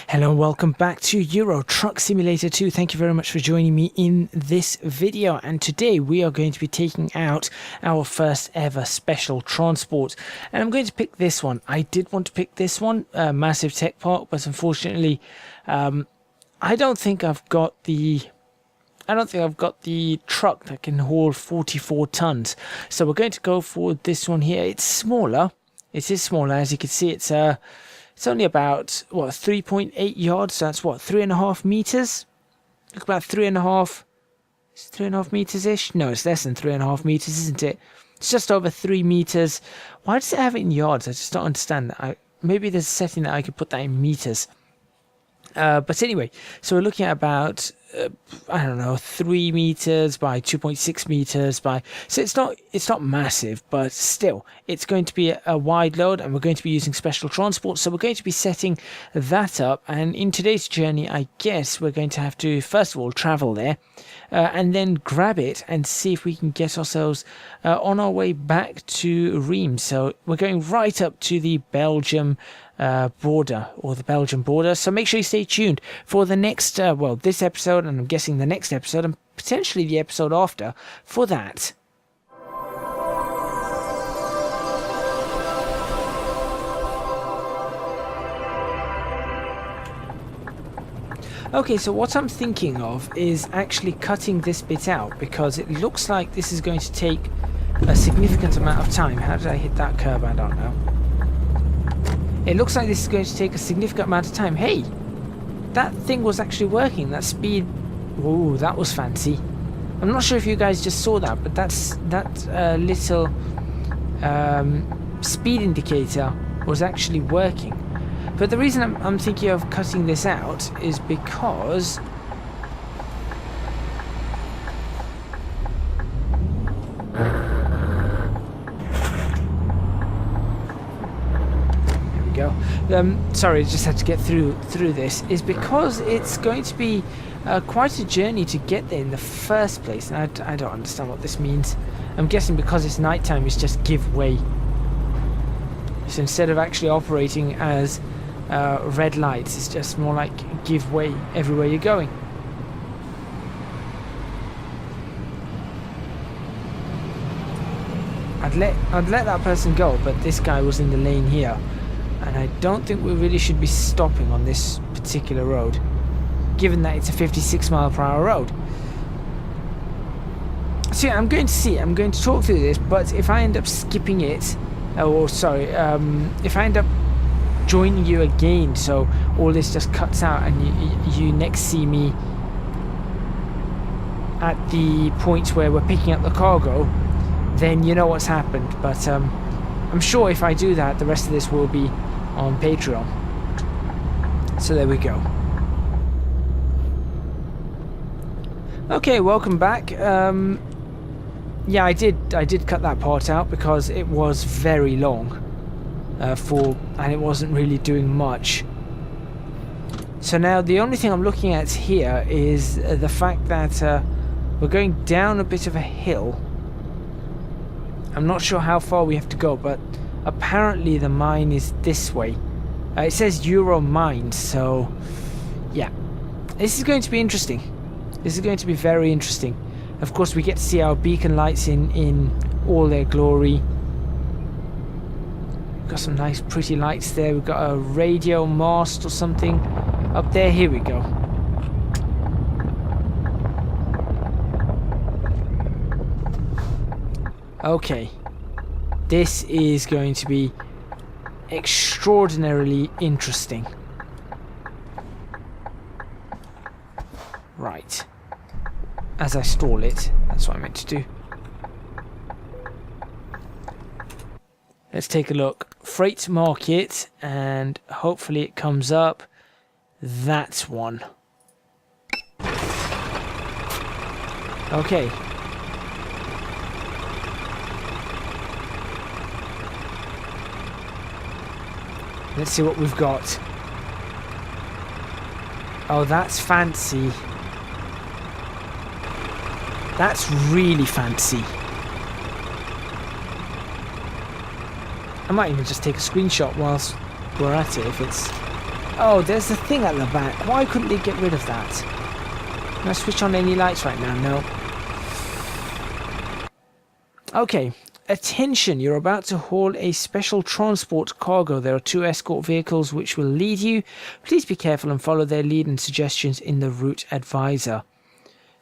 Hello and welcome back to Euro Truck Simulator 2. Thank you very much for joining me in this video, and today we are going to be taking out our first ever special transport, and I'm going to pick this one. I did want to pick this one, Massive Tech Park, but unfortunately I don't think I've got the truck that can haul 44 tons. So we're going to go for this one here. It's smaller. It is smaller, as you can see. It's only about, what, 3.8 yards, so that's what, 3.5 meters? Look, about 3.5 meters-ish? No, it's less than 3.5 meters, isn't it? It's just over 3 meters. Why does it have it in yards? I just don't understand that. Maybe there's a setting that I could put that in meters. But anyway, so we're looking at about, I don't know, 3 meters by 2.6 meters by... So it's not massive, but still, it's going to be a wide load, and we're going to be using special transport. So we're going to be setting that up. And in today's journey, I guess we're going to have to, first of all, travel there, and then grab it and see if we can get ourselves on our way back to Reims. So we're going right up to the Belgium border, or the Belgian border. So make sure you stay tuned for the next, well, this episode, and I'm guessing the next episode, and potentially the episode after, for that. Okay, so what I'm thinking of is actually cutting this bit out, because it looks like this is going to take a significant amount of time. How did I hit that curve? I don't know. It looks like this is going to take a significant amount of time. Hey, that thing was actually working. That speed, ooh, that was fancy. I'm not sure if you guys just saw that, but that little speed indicator was actually working. But the reason I'm thinking of cutting this out is because sorry, just had to get through this, is because it's going to be quite a journey to get there in the first place, and I don't understand what this means. I'm guessing because it's nighttime, it's just give way. So instead of actually operating as red lights, it's just more like give way everywhere you're going. I'd let that person go, but this guy was in the lane here. And I don't think we really should be stopping on this particular road, given that it's a 56-mile-per-hour road. So yeah, I'm going to talk through this, but if I end up skipping it, if I end up joining you again, so all this just cuts out and you next see me at the point where we're picking up the cargo, then you know what's happened. But I'm sure if I do that, the rest of this will be on Patreon. So there we go. Okay, welcome back. Yeah, I did cut that part out because it was very long and it wasn't really doing much. So now the only thing I'm looking at here is the fact that we're going down a bit of a hill. I'm not sure how far we have to go, but apparently the mine is this way. It says Euro Mine, so yeah. This is going to be interesting. This is going to be very interesting. Of course, we get to see our beacon lights in all their glory. We've got some nice pretty lights there. We've got a radio mast or something up there. Here we go. Okay. This is going to be extraordinarily interesting. Right. As I stall it, that's what I meant to do. Let's take a look. Freight market, and hopefully it comes up. That's one. Okay. Let's see what we've got. Oh, that's fancy. That's really fancy. I might even just take a screenshot whilst we're at it if it's Oh, there's a thing at the back. Why couldn't they get rid of that? Can I switch on any lights right now? No. Okay. Attention, you're about to haul a special transport cargo. There are 2 escort vehicles which will lead you. Please be careful and follow their lead and suggestions in the route advisor.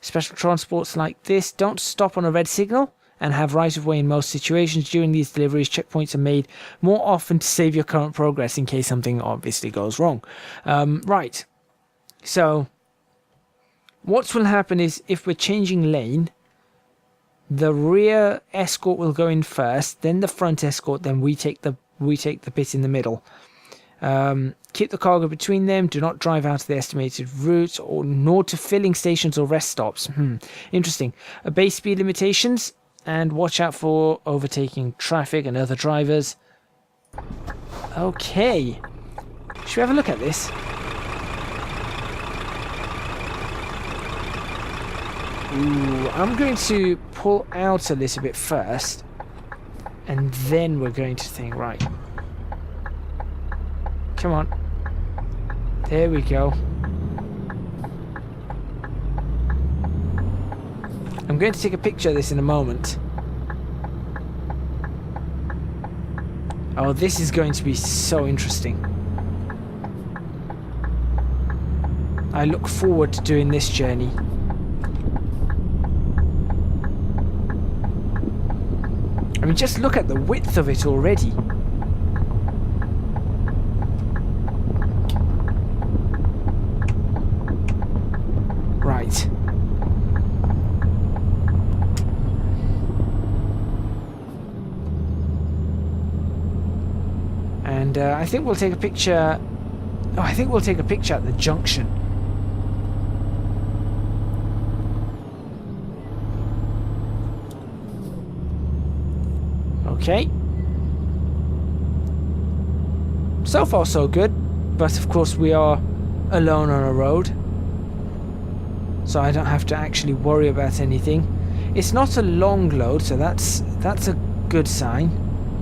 Special transports like this don't stop on a red signal and have right of way in most situations. During these deliveries, checkpoints are made more often to save your current progress in case something obviously goes wrong. Right. So, what will happen is if we're changing lane, the rear escort will go in first, then the front escort, then we take the bit in the middle. Keep the cargo between them. Do not drive out of the estimated route, nor to filling stations or rest stops. Interesting. Obey speed limitations and watch out for overtaking traffic and other drivers. Okay. Should we have a look at this? Ooh, I'm going to pull out a little bit first, and then we're going to think, right. Come on. There we go. I'm going to take a picture of this in a moment. Oh, this is going to be so interesting. I look forward to doing this journey. I mean, just look at the width of it already. Right. And I think we'll take a picture... Oh, I think we'll take a picture at the junction. Okay. So far so good, but of course we are alone on a road, so I don't have to actually worry about anything. It's not a long load, so that's a good sign.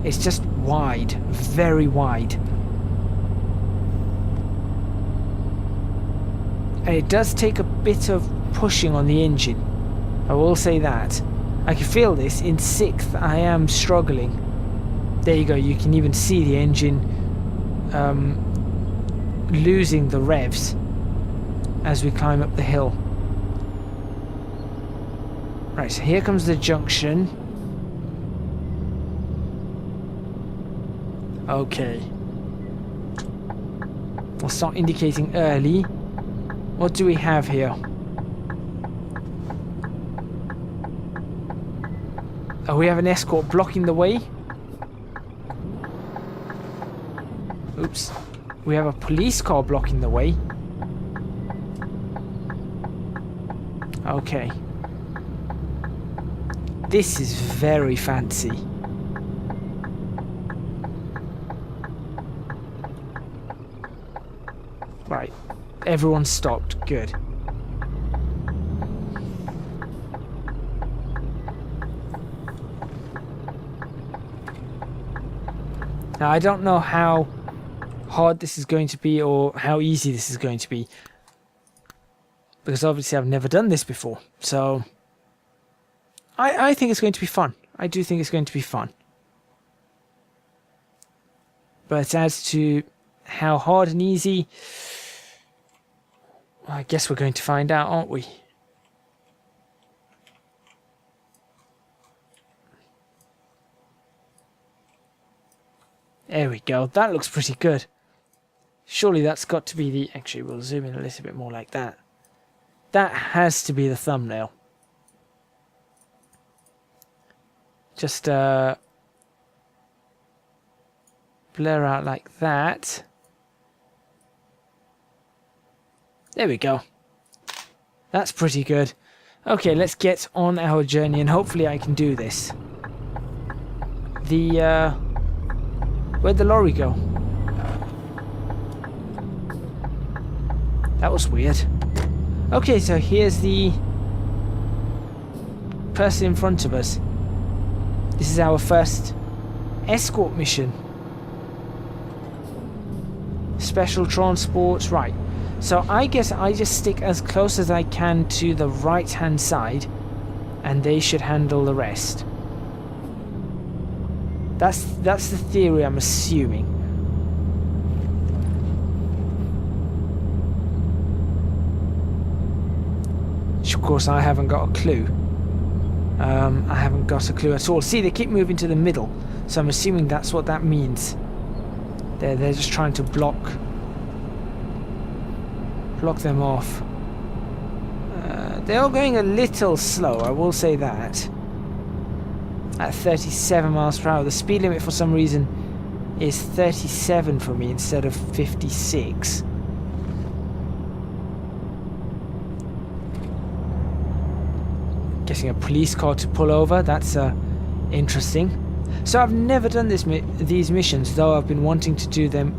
It's just wide, very wide. And it does take a bit of pushing on the engine, I will say that. I can feel this. In 6th, I am struggling. There you go, you can even see the engine losing the revs as we climb up the hill. Right, so here comes the junction. Okay. We'll start indicating early. What do we have here? Oh, we have an escort blocking the way. Oops. We have a police car blocking the way. Okay. This is very fancy. Right. Everyone stopped. Good. Now, I don't know how hard this is going to be or how easy this is going to be, because obviously I've never done this before. So I think it's going to be fun. I do think it's going to be fun. But as to how hard and easy, I guess we're going to find out, aren't we? There we go. That looks pretty good. Surely that's got to be the... Actually, we'll zoom in a little bit more like that. That has to be the thumbnail. Just blur out like that. There we go. That's pretty good. Okay, let's get on our journey and hopefully I can do this. Where'd the lorry go? That was weird. Okay, so here's the person in front of us. This is our first escort mission. special transport. Right. So I guess I just stick as close as I can to the right-hand side, and they should handle the rest. That's the theory I'm assuming. Which of course I haven't got a clue. I haven't got a clue at all. See, they keep moving to the middle, so I'm assuming that's what that means. They're just trying to block them off. They are going a little slow, I will say that. At 37 miles per hour. The speed limit for some reason is 37 for me instead of 56. Getting a police car to pull over, that's interesting. So I've never done these missions, though I've been wanting to do them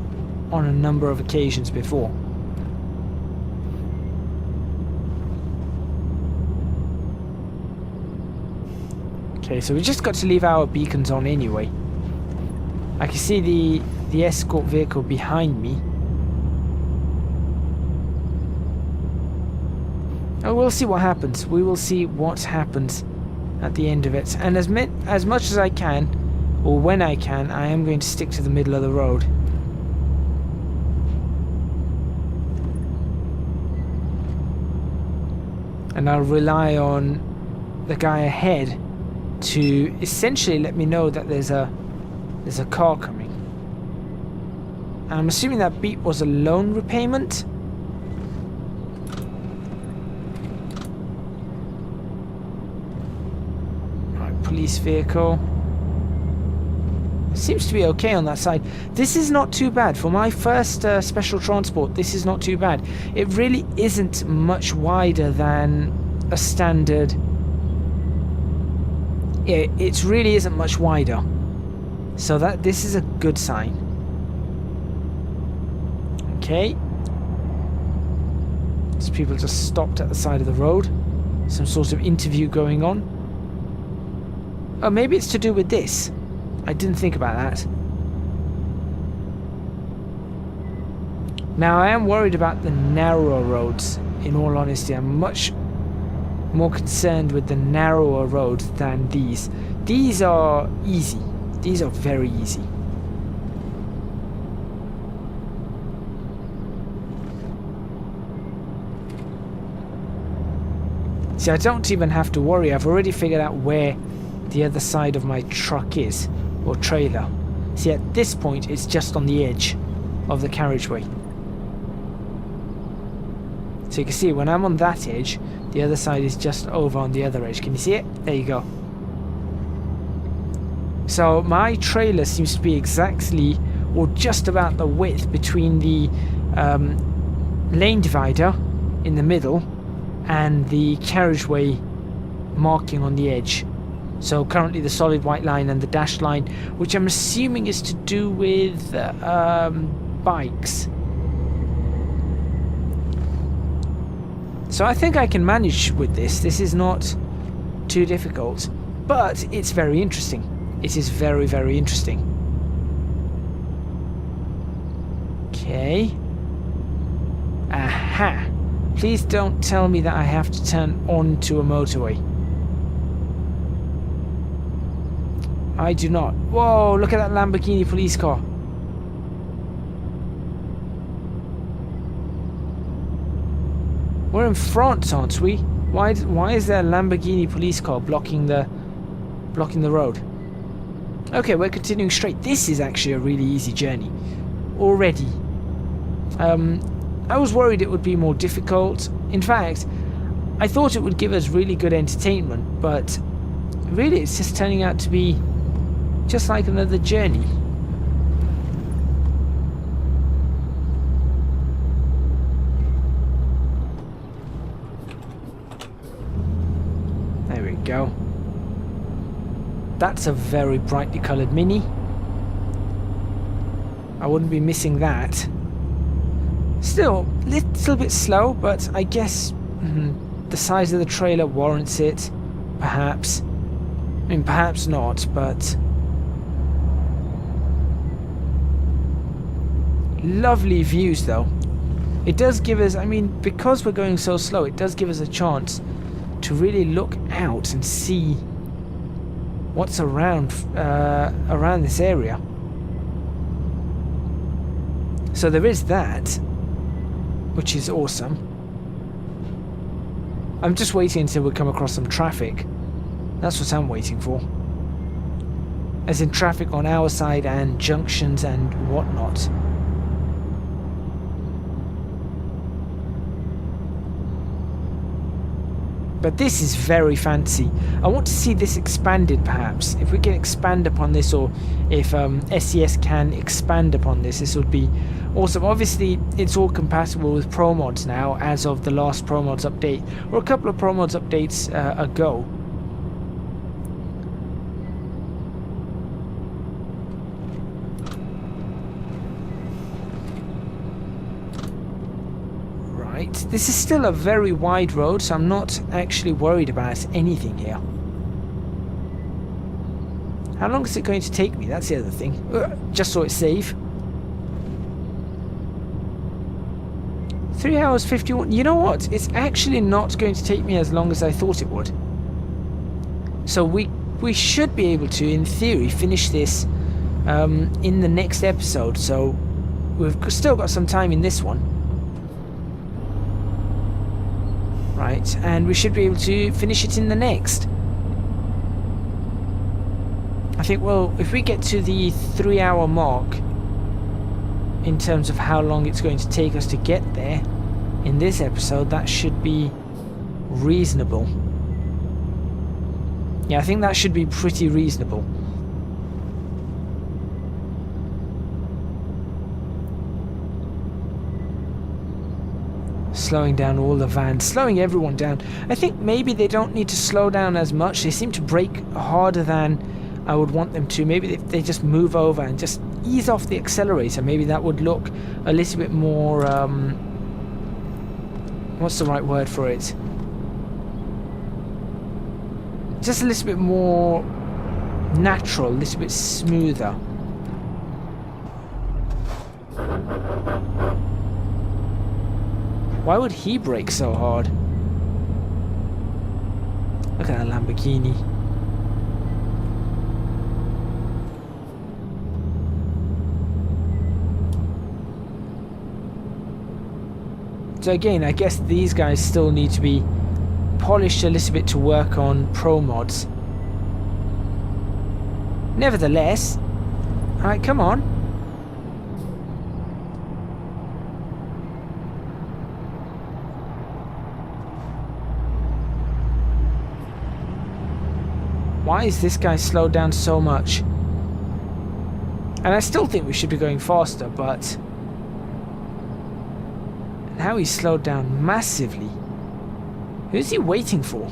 on a number of occasions before. Okay, so we just got to leave our beacons on anyway. I can see the escort vehicle behind me. Oh, we'll see what happens. We will see what happens at the end of it. And as much as I can, or when I can, I am going to stick to the middle of the road. And I'll rely on the guy ahead to essentially let me know that there's a car coming. I'm assuming that beep was a loan repayment. Right, police vehicle. Seems to be okay on that side. This is not too bad for my first special transport. This is not too bad. It really isn't much wider than a standard. It really isn't much wider, so this is a good sign. Okay, these people just stopped at the side of the road. Some sort of interview going on. Oh, maybe it's to do with this. I didn't think about that. Now I am worried about the narrower roads. In all honesty, I'm much more concerned with the narrower roads than these. These are easy. These are very easy. See, I don't even have to worry. I've already figured out where the other side of my truck is, or trailer. See, at this point, it's just on the edge of the carriageway. So you can see when I'm on that edge, the other side is just over on the other edge. Can you see it? There you go. So my trailer seems to be exactly, or just about the width between the lane divider in the middle and the carriageway marking on the edge. So currently the solid white line and the dashed line, which I'm assuming is to do with bikes. So I think I can manage with this. This is not too difficult, but it's very interesting. It is very, very interesting. Okay. Aha. Please don't tell me that I have to turn onto a motorway. I do not. Whoa, look at that Lamborghini police car. We're in France, aren't we? Why is there a Lamborghini police car blocking the road? Okay, we're continuing straight. This is actually a really easy journey already. I was worried it would be more difficult. In fact, I thought it would give us really good entertainment, but really it's just turning out to be just like another journey. There we go. That's a very brightly coloured Mini. I wouldn't be missing that. Still, a little bit slow, but I guess the size of the trailer warrants it. Perhaps. I mean, perhaps not, but... Lovely views though. It does give us, I mean, because we're going so slow, it does give us a chance to really look out and see what's around this area. So there is that, which is awesome. I'm just waiting until we come across some traffic. That's what I'm waiting for. As in traffic on our side and junctions and whatnot. But this is very fancy. I want to see this expanded perhaps. If we can expand upon this, or if SES can expand upon this, this would be awesome. Obviously, it's all compatible with Promods now, as of the last Promods update, or a couple of Promods updates ago. This is still a very wide road, so I'm not actually worried about anything here. How long is it going to take me? That's the other thing. Just so it's safe. 3 hours 51. You know what? It's actually not going to take me as long as I thought it would. So we should be able to, in theory, finish this in the next episode. So we've still got some time in this one. Right, and we should be able to finish it in the next. I think, well, if we get to the 3 hour mark in terms of how long it's going to take us to get there in this episode, that should be reasonable. Yeah, I think that should be pretty reasonable. Slowing down all the vans, slowing everyone down. I think maybe they don't need to slow down as much. They seem to brake harder than I would want them to. Maybe if they just move over and just ease off the accelerator, maybe that would look a little bit more, what's the right word for it? Just a little bit more natural, a little bit smoother. Why would he brake so hard? Look at that Lamborghini. So again, I guess these guys still need to be polished a little bit to work on Promods. Nevertheless, alright, come on. Why is this guy slowed down so much? And I still think we should be going faster, but now he's slowed down massively. Who's he waiting for?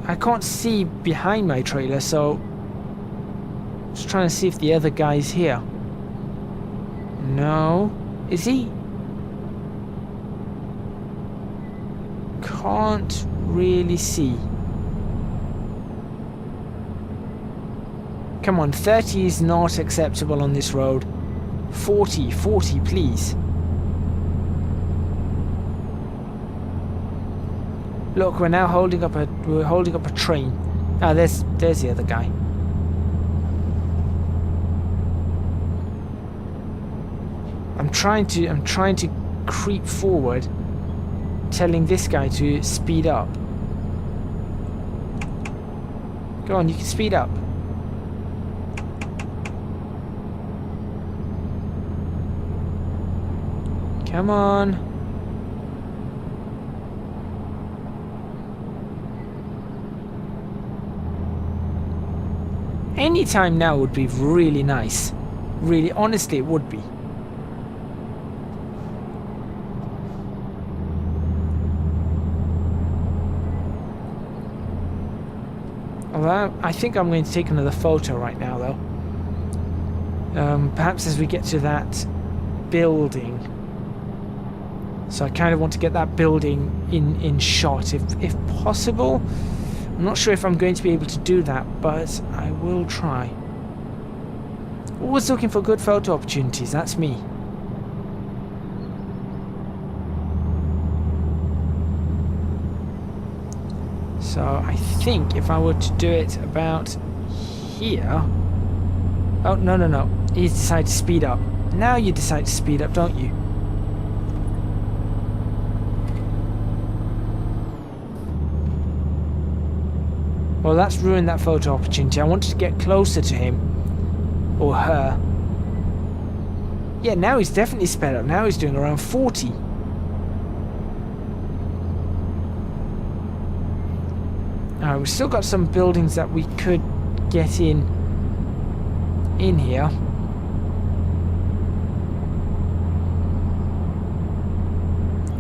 I can't see behind my trailer, so just trying to see if the other guy's here. No. Is he? Can't really see. Come on, 30 is not acceptable on this road. 40 please. Look, we're now holding up a train. Ah, there's the other guy. I'm trying to creep forward, telling this guy to speed up. Go on, you can speed up. Come on. Any time now would be really nice. Really, honestly, it would be. Well, I think I'm going to take another photo right now, though. Perhaps as we get to that building. So I kind of want to get that building in shot, if possible. I'm not sure if I'm going to be able to do that, but I will try. Always looking for good photo opportunities, that's me. So I think if I were to do it about here... Oh, no, no, no. He's decided to speed up. Now you decide to speed up, don't you? Well, that's ruined that photo opportunity. I wanted to get closer to him. Or her. Yeah, now he's definitely sped up. Now he's doing around 40. Alright, we've still got some buildings that we could get in here.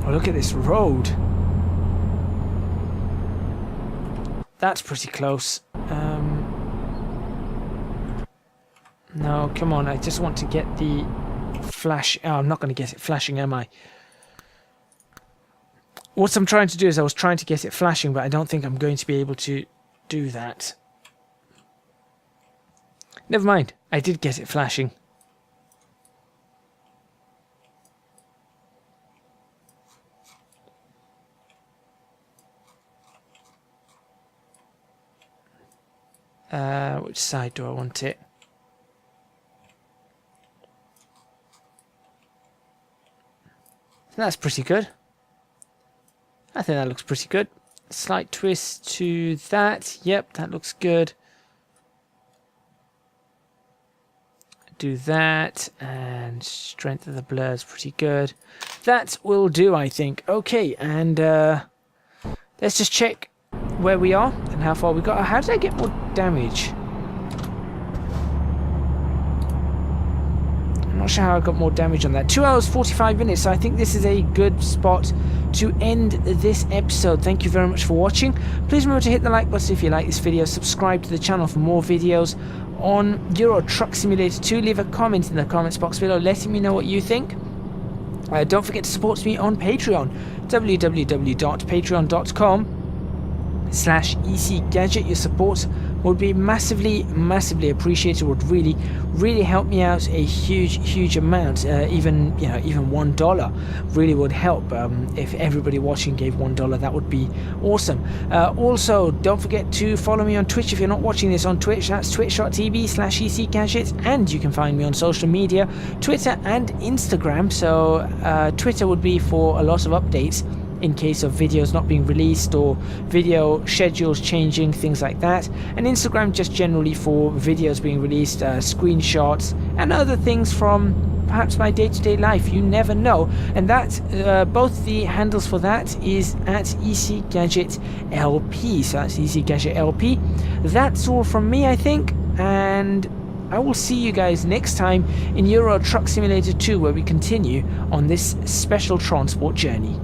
Oh, look at this road. That's pretty close. No, come on. I just want to get the flash. Oh, I'm not going to get it flashing, am I? What I'm trying to do is I was trying to get it flashing, but I don't think I'm going to be able to do that. Never mind. I did get it flashing. Which side do I want it? That's pretty good. I think that looks pretty good. Slight twist to that. Yep, that looks good. Do that, and strength of the blur is pretty good. That will do, I think. Okay, and let's just check where we are and how far we got. How did I get more damage? I'm not sure how I got more damage on that. 2 hours 45 minutes, so I think this is a good spot to end this episode. Thank you very much for watching. Please remember to hit the like button if you like this video, subscribe to the channel for more videos on Euro Truck Simulator 2. Leave a comment in the comments box below letting me know what you think. Don't forget to support me on Patreon, www.patreon.com/ECGadget. Your support would be massively appreciated. Would really help me out a huge amount. Even $1 really would help. If everybody watching gave $1, that would be awesome. Also, don't forget to follow me on Twitch if you're not watching this on Twitch. That's twitch.tv/ECGadget, and you can find me on social media, Twitter and Instagram. So Twitter would be for a lot of updates in case of videos not being released or video schedules changing, things like that. And Instagram just generally for videos being released, screenshots and other things from perhaps my day-to-day life. You never know. And that both the handles for that is at ECGadgetLP. So that's ECGadgetLP. That's all from me, I think, and I will see you guys next time in Euro Truck Simulator 2, where we continue on this special transport journey.